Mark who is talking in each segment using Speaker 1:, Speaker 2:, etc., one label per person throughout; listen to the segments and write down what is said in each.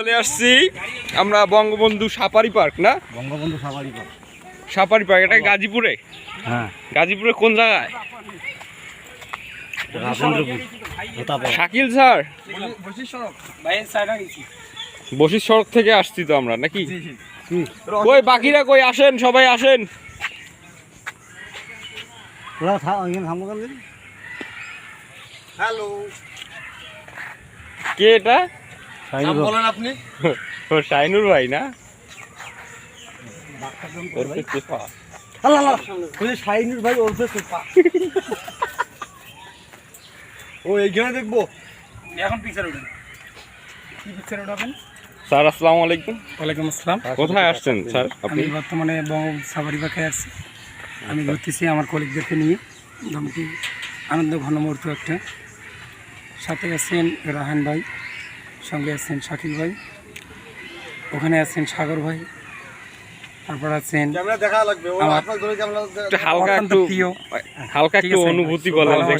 Speaker 1: চলে আসছি আমরা বঙ্গবন্ধু সাফারি পার্ক না?
Speaker 2: Bangabandhu safari park.
Speaker 1: Safari park এটা গাজীপুরে?
Speaker 2: হ্যাঁ।
Speaker 1: গাজীপুরে কোন জায়গায়? শাকিল স্যার বশির সড়ক থেকে আসছি তো আমরা নাকি? কই বাকিরা কই? আসেন সবাই আসেন।
Speaker 2: হ্যালো,
Speaker 1: কে এটা?
Speaker 2: বলেন আপনি।
Speaker 1: ও শাইনুর ভাই না?
Speaker 2: শাইনুর ভাই ওরফে সোফা। ও এইখানে দেখবো এখন পিকচার উঠেন। কি পিকচার উঠাবেন?
Speaker 1: স্যার আসসালামু আলাইকুম।
Speaker 3: ওয়ালাইকুম আসসালাম।
Speaker 1: কোথায় আসছেন স্যার আপনি?
Speaker 3: আমি বর্তমানে বঙ্গবন্ধু সাফারি পার্কে আসছি। আমি ঘুরতেছি আমার কলিগদেরকে নিয়ে। মোটামুটি আনন্দ ঘন মুহূর্ত একটা। সাথে আছেন রাহান ভাই, সঙ্গে আছেন শাকিল ভাই, ওখানে আছেন সাগর ভাই, তারপর আছেন
Speaker 1: হালকা একটু অনুভূতি বলেন যে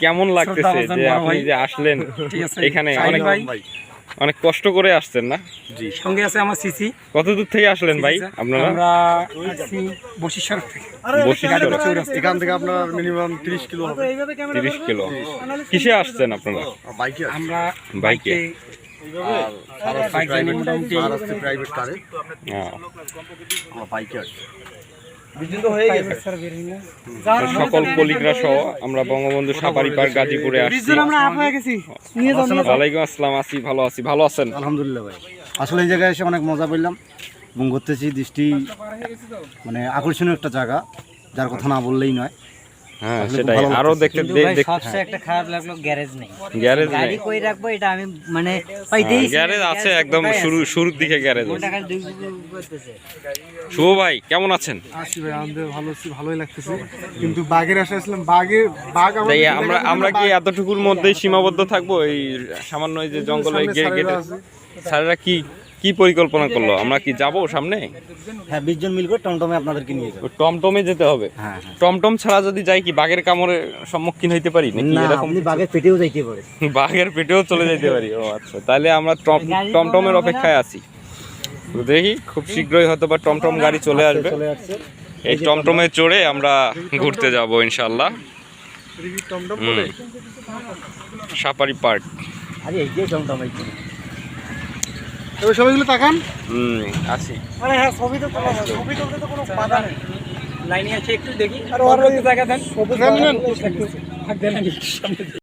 Speaker 1: কেমন লাগতেছে যে আপনি যে আসলেন এখানে? অনেক কষ্ট করে আসছেন না?
Speaker 3: জি। সঙ্গে আছে আমার সিসি।
Speaker 1: কত দূর থেকে আসলেন ভাই আপনারা?
Speaker 3: আমরা আসছি বশির থেকে।
Speaker 2: এখান থেকে আপনার মিনিমাম 30 কিলো হবে।
Speaker 1: 30 কিলো। কিসে আসছেন আপনারা?
Speaker 2: বাইকে।
Speaker 3: আমরা
Speaker 1: বাইকে।
Speaker 2: প্রাইভেট কারে বাইকে আসছে।
Speaker 1: সকল কলিগরা সহ আমরা বঙ্গবন্ধু সাফারি পার্ক গাজীপুরে আসছি। ওয়ালাইকুম আসসালাম। আছি, ভালো আছি। ভালো আছেন?
Speaker 2: আলহামদুলিল্লাহ ভাই। আসলে এই জায়গায় এসে অনেক মজা পেলাম এবং ঘুরতেছি। দৃষ্টি মানে আকর্ষণীয় একটা জায়গা, যার কথা না বললেই নয়।
Speaker 1: হ্যাঁ সেটাই। আরো দেখতে
Speaker 4: সবচেয়ে একটা খারাপ লাগলো গ্যারেজ নেই।
Speaker 1: গ্যারেজ নেই।
Speaker 4: গাড়ি কই রাখবো এটা আমি মানে পাইতেই।
Speaker 1: গ্যারেজ আছে একদম শুরুর দিকে গ্যারেজ আছে। শুভ ভাই কেমন আছেন?
Speaker 5: আছি ভাই, আমাদের ভালো আছি, ভালোই লাগতেছে। কিন্তু বাঘের আশা আসলাম, বাঘ
Speaker 1: আমরা কি এতটুকুর মধ্যেই সীমাবদ্ধ থাকবো? এই সামান্য এই যে জঙ্গলে গেটে স্যারেরা কি পরিকল্পনা করলো? আমরা কি যাব সামনে?
Speaker 2: হ্যাঁ, 20 জন মিল করে টমটমে আপনাদেরকে নিয়ে যাবো।
Speaker 1: টমটমে যেতে হবে?
Speaker 2: হ্যাঁ।
Speaker 1: টমটম ছাড়া যদি যাই কি বাঘের কামড়ের সম্মুখীন হইতে পারি নাকি? এরকম
Speaker 2: আপনি বাঘের পেটেও যাইতে পারে।
Speaker 1: বাঘের পেটেও চলে যেতে পারি? ও আচ্ছা, তাহলে আমরা টমটমের অপেক্ষায় আছি। দেখি খুব শীঘ্রই হয়তো বা টমটম গাড়ি চলে আসবে। এই টমটমে চড়ে আমরা ঘুরতে যাব ইনশাআল্লাহ সাফারি পার্ক।
Speaker 2: আরে এই যে টমটম এই
Speaker 5: সবাইগুলো তাকান।
Speaker 1: আছি।
Speaker 5: মানে হ্যাঁ, ছবি তো তুলতে তো কোনো বাধা নেই।
Speaker 3: লাইনে আছে একটু দেখি আর অন্য জায়গা দেন।